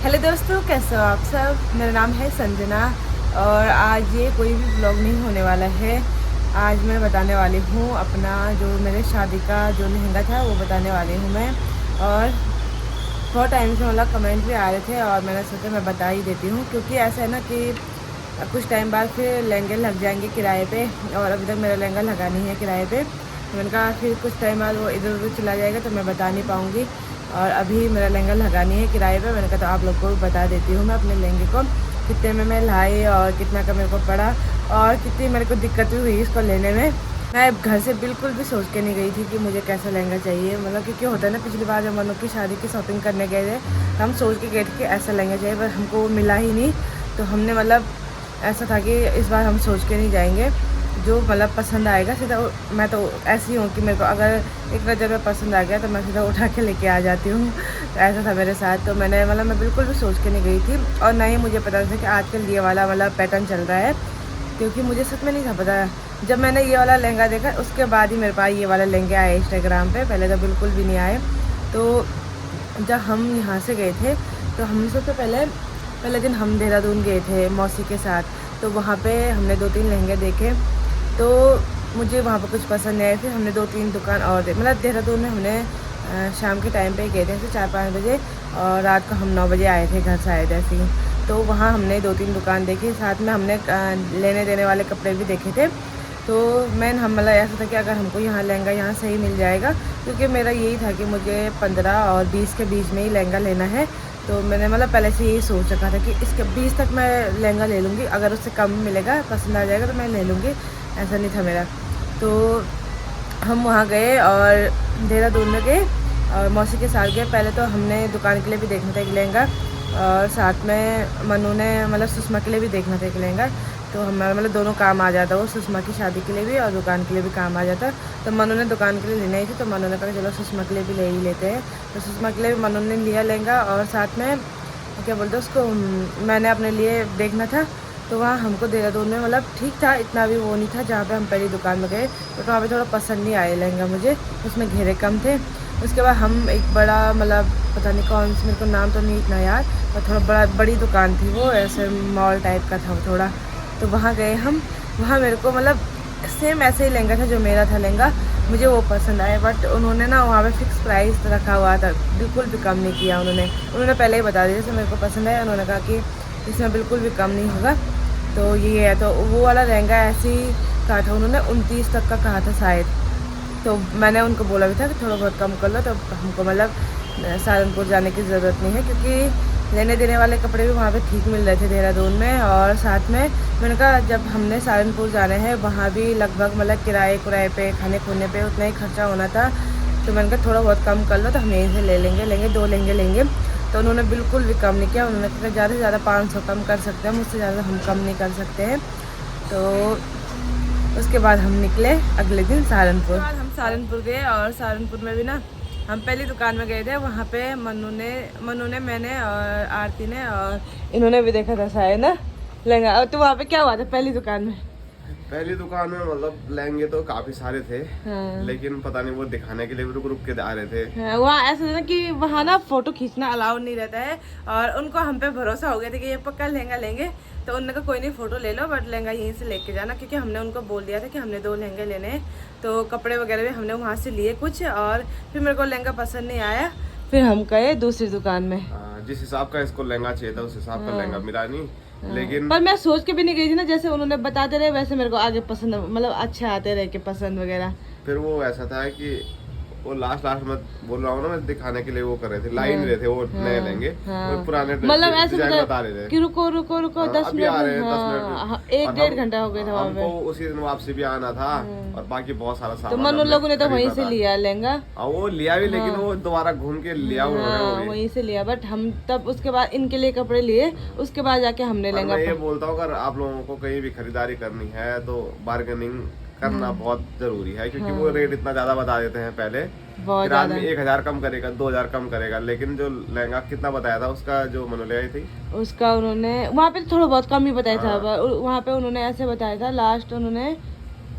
Hello दोस्तों, कैसे हो आप सब। मेरा नाम है संजना और आज ये कोई भी व्लॉग नहीं होने वाला है। आज मैं बताने वाली हूँ अपना जो मेरे शादी का जो लहंगा था वो बताने वाली हूँ मैं। और बहुत टाइम से मतलब कमेंट भी आ रहे थे और मैंने सोचा मैं बता ही देती हूँ, क्योंकि ऐसा है ना कि कुछ टाइम बाद फिर लहंगे लग जाएंगे किराए पे और अभी तक मेरा लहंगा लगा नहीं है किराए पे। तो मैंने कहा फिर कुछ टाइम बाद वो इधर उधर चला जाएगा तो मैं बता नहीं पाऊँगी। और अभी मेरा लहंगा लगानी है किराए पे। मैंने कहा तो आप लोग को बता देती हूँ मैं अपने लहंगे को कितने में मैं लाई और कितना का मेरे को पड़ा और कितनी मेरे को दिक्कत भी हुई इसको लेने में। मैं घर से बिल्कुल भी सोच के नहीं गई थी कि मुझे कैसा लहंगा चाहिए, मतलब क्योंकि होता है ना, पिछली बार जब मनु की शादी की शॉपिंग करने गए थे तो हम सोच के गए थे कि ऐसा लहंगा चाहिए, पर हमको वो मिला ही नहीं। तो हमने मतलब ऐसा था कि इस बार हम सोच के नहीं जाएंगे, जो मतलब पसंद आएगा सीधा। मैं तो ऐसी हूँ कि मेरे को अगर एक नज़र में पसंद आ गया तो मैं सीधा उठा के लेके आ जाती हूँ। तो ऐसा था मेरे साथ। तो मैंने मतलब मैं बिल्कुल भी सोच के नहीं गई थी और ना ही मुझे पता था कि आजकल ये वाला मतलब पैटर्न चल रहा है, क्योंकि मुझे सच में नहीं था पता। जब मैंने ये वाला लहंगा देखा उसके बाद ही मेरे पास ये वाला लहंगे आए इंस्टाग्राम पे, पहले तो बिल्कुल भी नहीं आए। तो जब हम यहाँ से गए थे तो हम सबसे पहले दिन हम देहरादून गए थे मौसी के साथ। तो वहाँ पे हमने 2-3 लहंगे देखे तो मुझे वहाँ पर कुछ पसंद नहीं आए। फिर हमने 2-3 दुकान और मतलब देहरादून में हमने शाम के टाइम पे गए थे ऐसे 4-5 बजे और रात को हम 9 बजे आए थे घर से, आए थे ऐसे ही। तो वहाँ हमने 2-3 दुकान देखी, साथ में हमने लेने देने वाले कपड़े भी देखे थे। तो हम मतलब ऐसा था कि अगर हमको यहाँ लहंगा यहाँ सही मिल जाएगा, क्योंकि मेरा यही था कि मुझे 15 और 20 के बीच में ही लहंगा लेना है। तो मैंने मतलब पहले से यही सोच रखा था कि इसके 20 तक मैं लहंगा ले लूँगी, अगर उससे कम मिलेगा पसंद आ जाएगा तो मैं ले लूँगी, ऐसा नहीं था मेरा। तो हम वहाँ गए और देहरादून में गए और मौसी के साथ गए। पहले तो हमने दुकान के लिए भी देखना था एक लहंगा और साथ में मनु ने मतलब सुषमा के लिए भी देखना था एक लहंगा। तो हमारा मतलब दोनों काम आ जाता, वो सुषमा की शादी के लिए भी और दुकान के लिए भी काम आ जाता। तो मनु ने दुकान के लिए लेना ही थी तो मनु ने कहा चलो सुषमा के लिए भी ले ही लेते हैं। तो सुषमा के लिए भी मनु ने लिया लहंगा और साथ में क्या बोलते उसको मैंने अपने लिए देखना था। तो वहाँ हमको देहरादून में मतलब ठीक था, इतना भी वो नहीं था। जहाँ पे हम पहली दुकान में गए तो वहाँ पे थोड़ा पसंद नहीं आया लहंगा मुझे, उसमें घेरे कम थे। उसके बाद हम एक बड़ा मतलब पता नहीं कौन सी, मेरे को नाम तो नहीं इतना याद, पर थोड़ा बड़ी दुकान थी वो, ऐसे मॉल टाइप का था थोड़ा। तो वहाँ गए हम, वहाँ मेरे को मतलब सेम ऐसे ही लहंगा था जो मेरा था लहंगा, मुझे वो पसंद आया। बट उन्होंने ना वहाँ पे फिक्स प्राइस रखा हुआ था, बिल्कुल भी कम नहीं किया उन्होंने पहले ही बता दिया जैसे मेरे को पसंद है। उन्होंने कहा कि इसमें बिल्कुल भी कम नहीं होगा। तो ये है, तो वो वाला लहंगा ऐसे ही कहा था उन्होंने 29 तक का कहा था शायद। तो मैंने उनको बोला भी था कि थोड़ा बहुत कम कर लो, तो हमको मतलब सहारनपुर जाने की ज़रूरत नहीं है, क्योंकि लेने देने वाले कपड़े भी वहाँ पे ठीक मिल रहे थे देहरादून में। और साथ में मैंने कहा जब हमने सहारनपुर जाना है वहाँ भी लगभग मतलब किराए पे खाने खुने पे उतना ही खर्चा होना था। तो मैंने कहा थोड़ा बहुत कम कर लो तो हम यहीं से ले लेंगे 2 लहंगे लेंगे। तो उन्होंने बिल्कुल भी कम नहीं किया। उन्होंने कहा ज़्यादा से ज़्यादा 500 कम कर सकते हैं, मुझसे ज़्यादा हम कम नहीं कर सकते हैं। तो उसके बाद हम निकले अगले दिन सहारनपुर। उसके बाद हम सहारनपुर गए और सहारनपुर में भी ना हम पहली दुकान में गए थे। वहाँ पे मनु ने मैंने और आरती ने और इन्होंने भी देखा था शायद ना लहंगा। तो वहाँ पे क्या हुआ था पहली दुकान में? पहली दुकान में मतलब लहंगे तो काफी सारे थे। हाँ। लेकिन पता नहीं वो दिखाने के लिए भी रुक रुक के आ रहे थे। हाँ, वहाँ ऐसा था ना कि वहाँ ना फोटो खींचना अलाउ नहीं रहता है और उनको हम पे भरोसा हो गया था कि ये पक्का लहंगा लेंगे। तो उन्होंने कहा कोई नहीं फोटो ले लो, बट लहंगा यहीं से लेके जाना, क्योंकि हमने उनको बोल दिया था कि हमने 2 लहंगे लेने हैं। तो कपड़े वगैरह भी हमने वहाँ से लिए कुछ, और फिर मेरे को लहंगा पसंद नहीं आया, फिर हम गए दूसरी दुकान में। जिस हिसाब का इसको लहंगा चाहिए था उस हिसाब का लहंगा मिला नहीं। लेकिन पर मैं सोच के भी नहीं गई थी ना, जैसे उन्होंने बताते रहे वैसे मेरे को आगे पसंद मतलब अच्छे आते रहे कि पसंद वगैरह। फिर वो ऐसा था कि वो लास्ट में बोल रहा हूँ ना, मैं दिखाने के लिए वो कर रहे थे, लाइन रहे थे वो नए लहंगे। वो पुराने मतलब ऐसे बता रहे थे कि रुको 10 अभी आ रहे हैं 10 मिनट, मिनट। 1-1.5 घंटा हो गया था वहाँ पे। हमको उसी दिन वापसी भी आना था और बाकी बहुत सारा तो सामान मनु लोगों ने तो वहीं खरीदना से था। लिया लहंगा। वो लिया भी, लेकिन वो दोबारा घूम के लिया उन्होंने वो भी। वहीं से लिया, बट हम तब उसके बाद इनके लिए कपड़े लिए, उसके बाद जाके हमने लहंगा। मैं ये बोलता हूँ अगर आप लोगों को कहीं भी खरीदारी करनी है तो बार्गेनिंग करना बहुत जरूरी है, क्योंकि वो रेट इतना ज्यादा बता देते हैं पहले। फिर आदमी 1000 कम करेगा, 2000 कम करेगा, लेकिन जो लहंगा कितना बताया था उसका जो मनु ले आई थी उसका उन्होंने वहाँ पे थोड़ा बहुत कम ही बताया था। वहाँ पे उन्होंने ऐसे बताया था लास्ट उन्होंने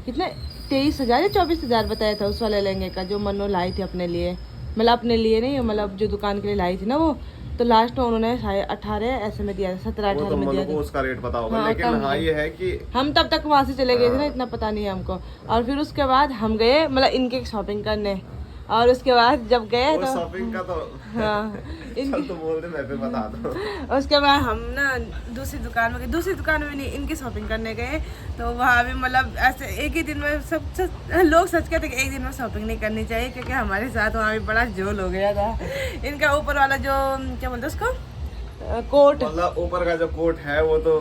कितने 23,000 या 24,000 बताया था उस वाले लहंगे का जो मनु लाई थी अपने लिए। मतलब अपने लिए नहीं, मतलब जो दुकान के लिए लाई थी ना वो तो लास्ट में उन्होंने 18.5 ऐसे में दिया था, 17-18 में दिया था। उसका रेट पता होगा, हाँ, लेकिन हाँ ये है कि हम तब तक वहाँ से चले गए थे ना, इतना पता नहीं है हमको। और फिर उसके बाद हम गए मतलब इनके शॉपिंग करने, और उसके बाद जब गए तो शॉपिंग का तो हाँ चल तो बोल दे, मैं फिर बता दूं। उसके बाद हम ना दूसरी दुकान में नहीं, इनकी शॉपिंग करने गए। तो वहाँ भी मतलब ऐसे एक ही दिन में लोग सच कहते कि एक दिन में शॉपिंग नहीं करनी चाहिए, क्योंकि हमारे साथ वहाँ भी बड़ा जोल हो गया था। इनका ऊपर वाला जो क्या बोलते हैं उसको, कोट, मतलब ऊपर का जो कोट है वो तो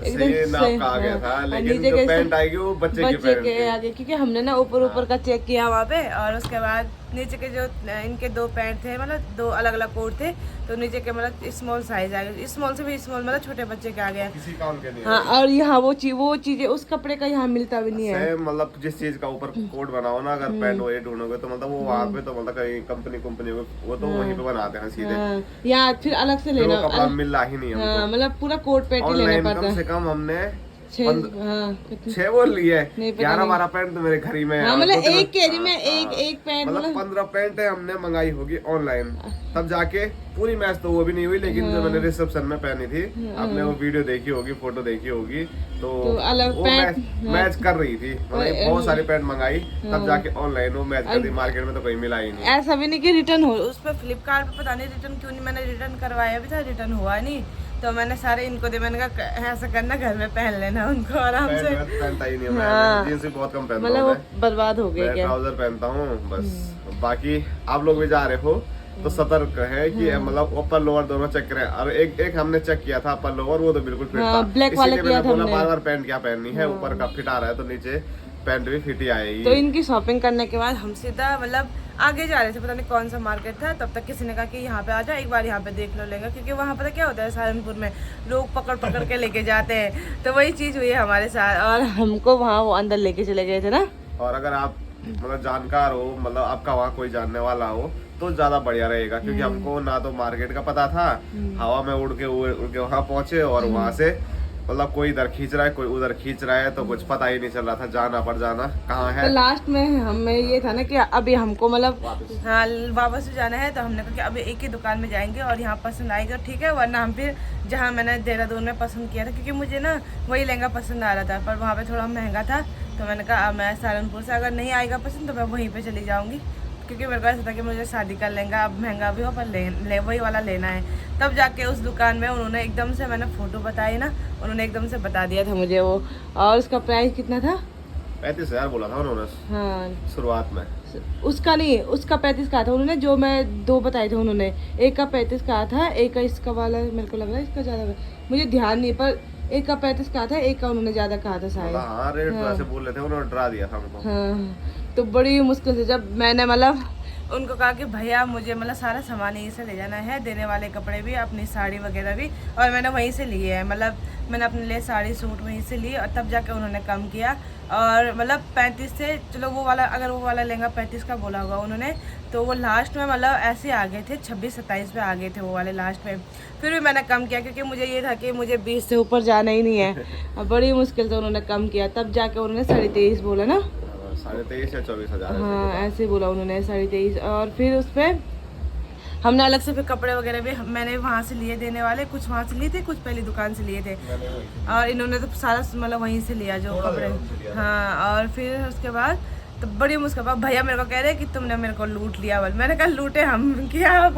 सही नाप का आ गया था, लेकिन जो पैंट आएगी वो बच्चे के आगे, क्योंकि हमने ना ऊपर का चेक किया वहाँ पे। और उसके बाद नीचे के जो इनके 2 पैंट थे, मतलब 2 अलग कोट थे, तो नीचे के मतलब स्मॉल साइज आ गया, स्मॉल से भी स्मॉल, मतलब छोटे बच्चे के आ गया, किसी काम के नहीं। हाँ, और यहाँ वो चीजें उस कपड़े का यहाँ मिलता भी नहीं है। मतलब जिस चीज का ऊपर कोट बनाओ ना, अगर पैंट वही ढूंढोगे तो मतलब वो वहाँ पे तो मतलब कहीं कंपनी वो तो वहीं पे बनाते हैं सीधे, या फिर अलग से लेना, कपड़ा मिल रहा ही नहीं है, मतलब पूरा कोट पैंट ही लेना पड़ता है। कम से कम हमने 6 बोल लिए 11-12 पैंट तो मेरे घर ही में है, मतलब एक कैरी में एक पैंट, मतलब 15 पैंट हमने मंगाई होगी ऑनलाइन, तब जाके पूरी मैच तो वो भी नहीं हुई, लेकिन जो मैंने रिसेप्शन में पहनी थी, आपने वो वीडियो देखी होगी, फोटो देखी होगी, तो अलग वो मैच कर रही थी, मतलब बहुत सारी पैंट मंगाई, तब जाके ऑनलाइन वो मैच कर दी, मार्केट में तो कोई मिला ही नहीं। ऐसा भी नहीं कि रिटर्न हो, उस पर फ्लिपकार्ट पे पता नहीं रिटर्न क्यों नहीं, मैंने रिटर्न करवाया भी था, रिटर्न हुआ नहीं, तो मैंने सारे इनको दे, मैंने कहा ऐसा करना घर में पहन लेना उनको आराम से। पहनता ही नहीं मैं, जींस भी बहुत कम पहनता हूं, मतलब बर्बाद हो गए क्या, ट्राउजर पहनता हूँ बस। बाकी आप लोग भी जा रहे हो तो सतर्क है कि मतलब अपर लोअर दोनों चेक करें, और एक हमने चेक किया था अपर लोअर, वो तो बिल्कुल फिट था, ब्लैक वाला किया था हमने। बार पैंट क्या पहननी है, ऊपर का फिट आ रहा है तो नीचे पैंट भी फिट ही आएगी। तो इनकी शॉपिंग करने के बाद हम सीधा मतलब आगे जा रहे थे, पता नहीं कौन सा मार्केट था, तब तक किसी ने कहा कि यहाँ पे आ जाओ, एक बार यहाँ पे देख लो लेंगे, क्योंकि वहाँ पता क्या होता है, सहारनपुर में लोग पकड़ के लेके जाते हैं, तो वही चीज़ हुई है हमारे साथ, और हमको वहाँ वो अंदर लेके चले गए थे ना। और अगर आप मतलब जानकार हो, मतलब आपका वहाँ कोई जानने वाला हो तो ज्यादा बढ़िया रहेगा, क्योंकि हमको ना तो मार्केट का पता था, हवा में उड़ के वहाँ पहुंचे, और वहाँ से मतलब कोई इधर खींच रहा है, कोई उधर खींच रहा है, तो कुछ पता ही नहीं चल रहा था जाना कहाँ है। तो लास्ट में हमें ये था ना कि अभी हमको मतलब हाँ वापस जाना है, तो हमने कहा कि अभी एक ही दुकान में जाएंगे और यहाँ पसंद आएगा ठीक है, वरना हम फिर जहाँ मैंने देहरादून में पसंद किया था, क्योंकि मुझे ना वही लहंगा पसंद आ रहा था, पर वहाँ पे थोड़ा महंगा था, तो मैंने कहा मैं सहारनपुर से अगर नहीं आएगा पसंद तो मैं वहीं पे चली जाऊँगी, क्योंकि मेरे को ऐसा था कि मुझे शादी का लहंगा अब महंगा भी हो पर वही वाला लेना है। तब जाके उस दुकान में उन्होंने एकदम से, मैंने फ़ोटो बताई ना, उन्होंने एकदम से बता दिया था मुझे वो, और उसका प्राइस कितना था, 35,000 बोला था उन्होंने हाँ शुरुआत में। उसका नहीं, उसका 35 कहा था उन्होंने, जो मैं 2 बताए थे उन्होंने, एक का 35 कहा था, एक का इसका वाला मेरे को लग रहा है इसका ज़्यादा, मुझे ध्यान नहीं, पर एक का 35 कहा था, एक का उन्होंने ज़्यादा कहा था शायद। हाँ रेट तो ऐसे बोल रहे थे, उन्होंने डरा दिया था हमको। हाँ, तो बड़ी मुश्किल से जब मैंने मतलब उनको कहा कि भैया मुझे मतलब सारा सामान यहीं से ले जाना है, देने वाले कपड़े भी, अपनी साड़ी वगैरह भी, और मैंने वहीं से लिए है, मतलब मैंने अपने लिए साड़ी सूट वहीं से लिए, और तब जाके उन्होंने कम किया, और मतलब 35 से चलो वो वाला, अगर वो वाला लहंगा 35 का बोला होगा उन्होंने, तो वो लास्ट में मतलब ऐसे आ गए थे 26-27 पे आ गए थे वो वाले लास्ट में, फिर भी मैंने कम किया, क्योंकि मुझे ये था कि मुझे 20 से ऊपर जाना ही नहीं है, और बड़ी मुश्किल से उन्होंने कम किया, तब जाके उन्होंने 23.5 बोला ना, 23,500 या 24,000 हाँ ऐसे बोला उन्होंने 23.5, और फिर उस पर हमने अलग से फिर कपड़े वगैरह भी मैंने वहाँ से लिए, देने वाले कुछ वहाँ से लिए थे, कुछ पहली दुकान से लिए थे, और इन्होंने तो सारा मतलब वहीं से लिया जो कपड़े, हाँ। और फिर उसके बाद तो बड़ी मुश्किल, भैया मेरे को कह रहे कि तुमने मेरे को लूट लिया, बोल मैंने कहा लूटे हम क्या,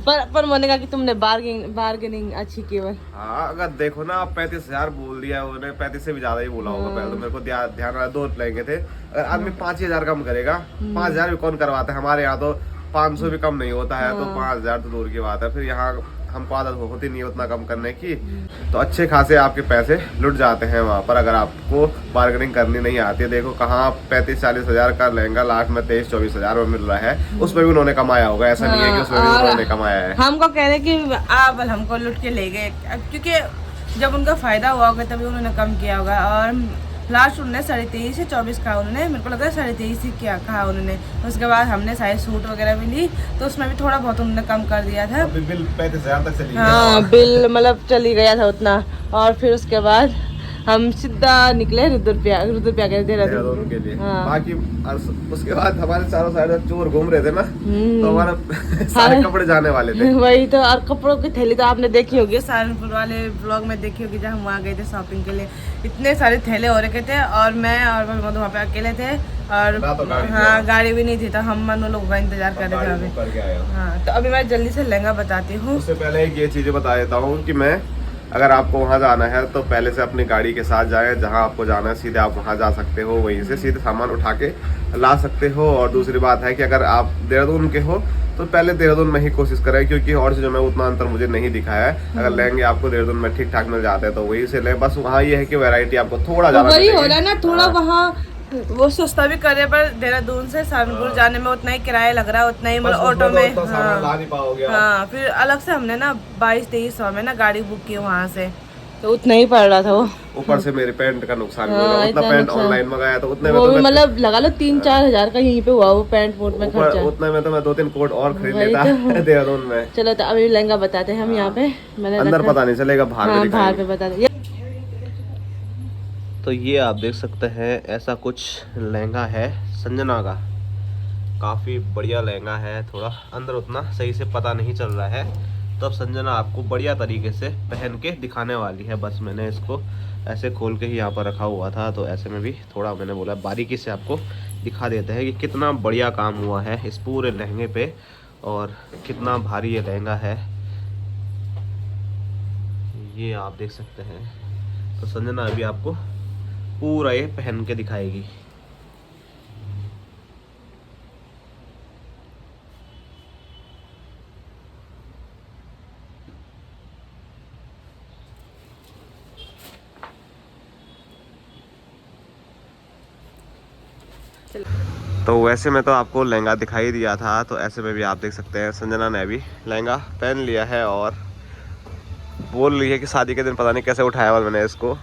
पर मैंने कहा कि तुमने बार्गेनिंग अच्छी की। हाँ अगर देखो ना, 35,000 बोल दिया उन्होंने, 35 से भी ज्यादा ही बोला होगा पहले, तो मेरे को ध्यान रहा 2 लहंगे थे, अगर आदमी 5,000 कम करेगा, 5,000 भी कौन करवाता है, हमारे यहाँ तो 500 भी कम नहीं होता है, तो 5,000 तो दूर की बात है, फिर यहाँ हमको आदत होती नहीं है उतना कम करने की, तो अच्छे खासे आपके पैसे लुट जाते हैं वहाँ पर, अगर आपको बार्गेनिंग करनी नहीं आती है। देखो कहाँ 35-40 हजार का लहंगा लास्ट में 23-24 हजार में मिल रहा है, उसमें भी उन्होंने कमाया होगा, ऐसा नहीं है कि उसमें भी उन्होंने कमाया है। हमको कह रहे कि आप हमको लुट के ले गए, क्योंकि जब उनका फायदा हुआ होगा तभी उन्होंने कम किया होगा, और लास्ट उन्होंने 23.5 से 24 कहा उन्होंने, मेरे को लगा 23.5 ही क्या कहा उन्होंने। उसके बाद हमने सारे सूट वगैरह भी ली, तो उसमें भी थोड़ा बहुत उन्होंने कम कर दिया था, बिल 35,000 तक चली गया। हाँ बिल मतलब चली गया था उतना। और फिर उसके बाद हम सीधा निकले रुद्रप्रयाग गए देहरादून के लिए। हाँ। बाकी उसके बाद हमारे चारों साइड चोर घूम रहे थे ना, तो हमारे सारे कपड़े जाने वाले थे। वही तो, और कपड़ों की थैली तो आपने देखी होगी, सहारनपुर वाले ब्लॉग में देखी होगी, जब हम वहाँ गए थे शॉपिंग के लिए। इतने सारे थैले हो रखे थे और मैं और मधु वहाँ पे अकेले थे और हाँ गाड़ी भी नहीं थी, तो हम मनो लोग का इंतजार कर रहे थे अभी। हाँ तो अभी मैं जल्दी से लहंगा बताती हूँ। उससे पहले ये चीजें बता देता हूँ कि मैं, अगर आपको वहाँ जाना है तो पहले से अपनी गाड़ी के साथ जाएं, जहाँ आपको जाना है सीधे आप वहाँ जा सकते हो, वहीं से सीधे सामान उठा के ला सकते हो। और दूसरी बात है कि अगर आप देहरादून के हो तो पहले देहरादून में ही कोशिश करें, क्योंकि और चीज़ों में उतना अंतर मुझे नहीं दिखा है। अगर लहंगे आपको देहरादून में ठीक ठाक मिल जाते हैं तो वहीं से ले, बस वहाँ ये है कि वैरायटी आपको थोड़ा ज़्यादा वही हो रहा है ना, थोड़ा वहाँ वो सस्ता भी करे, पर देहरादून से सहारनपुर जाने में उतना ही किराया लग रहा है, उतना ही मतलब ऑटो में। हाँ फिर अलग से हमने ना 2200-2300 में ना गाड़ी बुक की वहाँ से, तो उतना ही पड़ रहा था वो। ऊपर से मेरे पैंट का नुकसान हुआ, उतना पैंट ऑनलाइन मंगाया तो उतने में वो भी मतलब लगा लो 3-4 हजार का यहीं पे हुआ वो पैंट वोट में खर्चा। उतने में तो मैं 2-3 कोट और खरीद लेता देहरादून में। चलो तो अभी लहंगा बताते हैं हम यहाँ पे, मैंने अंदर पता नहीं चलेगा, बाहर पे बता दे। तो ये आप देख सकते हैं, ऐसा कुछ लहंगा है संजना का, काफ़ी बढ़िया लहंगा है। थोड़ा अंदर उतना सही से पता नहीं चल रहा है, तो अब संजना आपको बढ़िया तरीके से पहन के दिखाने वाली है। बस मैंने इसको ऐसे खोल के ही यहाँ पर रखा हुआ था, तो ऐसे में भी थोड़ा मैंने बोला बारीकी से आपको दिखा देते हैं कि कितना बढ़िया काम हुआ है इस पूरे लहंगे पे और कितना भारी ये लहंगा है, ये आप देख सकते हैं। तो संजना अभी आपको पूरा ये पहन के दिखाएगी। तो वैसे में तो आपको लहंगा दिखाई दिया था, तो ऐसे में भी आप देख सकते हैं संजना ने भी लहंगा पहन लिया है और बोल रही है कि शादी के दिन पता नहीं कैसे उठाया हुआ मैंने इसको।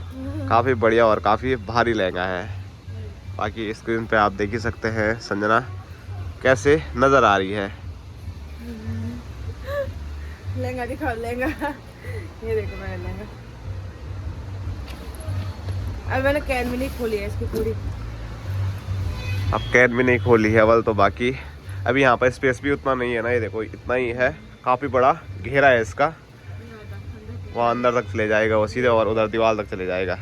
काफ़ी बढ़िया और काफ़ी भारी लहंगा है। बाकी स्क्रीन पे आप देख ही सकते हैं संजना कैसे नज़र आ रही है। लहंगा दिखाओ, लहंगा ये देखो मेरा लहंगा। अब मैंने कैन भी नहीं खोली है इसकी पूरी, अब कैन भी नहीं खोली है अवल। तो बाकी अभी यहाँ पर स्पेस भी उतना नहीं है ना, ये देखो इतना ही है, काफ़ी बड़ा घेरा है इसका, वहाँ अंदर तक चले जाएगा वो सीधे और उधर दीवार तक चले जाएगा।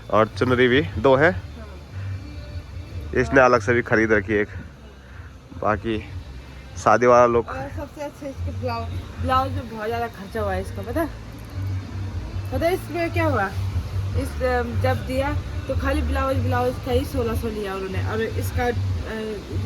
और चुनरी भी 2 है, इसने अलग से भी खरीद रखी एक। बाकी शादी वाला लोग, और सबसे अच्छा इसके ब्लाउज में बहुत ज़्यादा खर्चा हुआ है इसका, पता है इसमें क्या हुआ, इस जब दिया तो खाली ब्लाउज का ही 1600 लिया उन्होंने, और इसका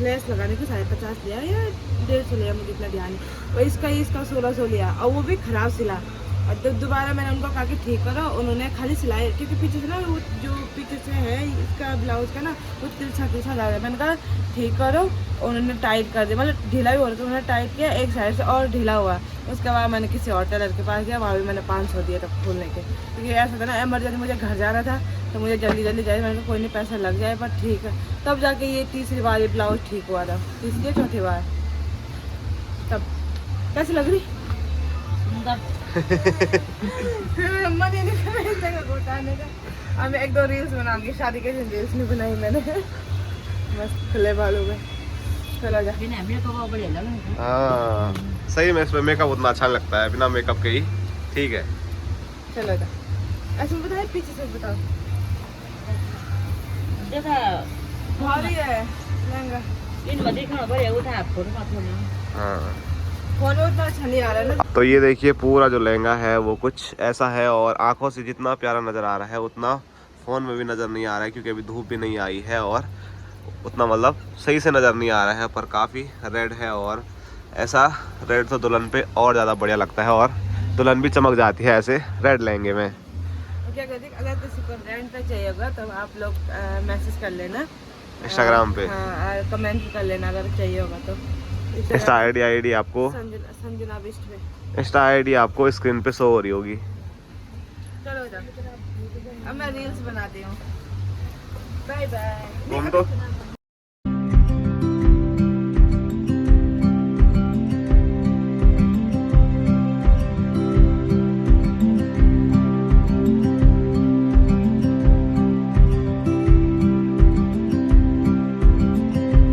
लेस लगाने को 50 लिया या 150 लिया, मुझे इतना ध्यान नहीं, और इसका 1600 लिया, और वो भी ख़राब सिला। और तो दोबारा मैंने उनको कहा कि ठीक करो, उन्होंने खाली सिलाई, क्योंकि पीछे से ना वो जो पीछे से है इसका ब्लाउज का ना वो तिरछा जा रहा है। मैंने कहा ठीक करो, उन्होंने टाइट कर दिया, मतलब ढीला भी हो रहा था, उन्होंने टाइट किया एक साइड से और ढीला हुआ। उसके बाद मैंने किसी और टेलर के पास गया, वहाँ भी मैंने 500 दिया तब खोलने के, क्योंकि ऐसा था ना इमरजेंसी मुझे घर जाना था, तो मुझे जल्दी जाए, मैंने कहा कोई नहीं पैसा लग जाए पर ठीक है। तब जाके ये तीसरी बार ये ब्लाउज ठीक हुआ था, तीसरी 4थी बार। तब कैसी लग रही मन ही नहीं कर रहा इस जगह को उतारने का। अब 1-2 रील्स बनाऊंगी, शादी के दिन रील्स नहीं बनाई मैंने, बस खुले बालों में। चलो जा। हाँ सही में इसमें मेकअप उतना अच्छा लगता है, बिना मेकअप के ही ठीक है। चलो जा। ऐसे में बताए पीछे से बताओ, देखा भारी है लहंगा, इन बड़ी खा बड़े उठा फोटो मार। हाँ फोन में उतना अच्छा नहीं आ रहा है ना। तो ये देखिए पूरा जो लहंगा है वो कुछ ऐसा है, और आंखों से जितना प्यारा नज़र आ रहा है उतना फ़ोन में भी नज़र नहीं आ रहा है, क्योंकि अभी धूप भी नहीं आई है और उतना मतलब सही से नज़र नहीं आ रहा है, पर काफ़ी रेड है। और ऐसा रेड तो दुल्हन पे और ज़्यादा बढ़िया लगता है, और दुल्हन भी चमक जाती है ऐसे रेड लहंगे में। क्या कहते हैं, अगर किसी को रेंट पे चाहिए होगा तो आप लोग मैसेज कर लेना इंस्टाग्राम पे, हाँ कमेंट कर लेना अगर चाहिए होगा तो। इंस्टा आईडी आपको संजना बिस्ट में, इंस्टा आईडी आपको स्क्रीन पे शो हो रही होगी। चलो जा, अब मैं रील्स बनाती हूँ। Bye bye. तुम तो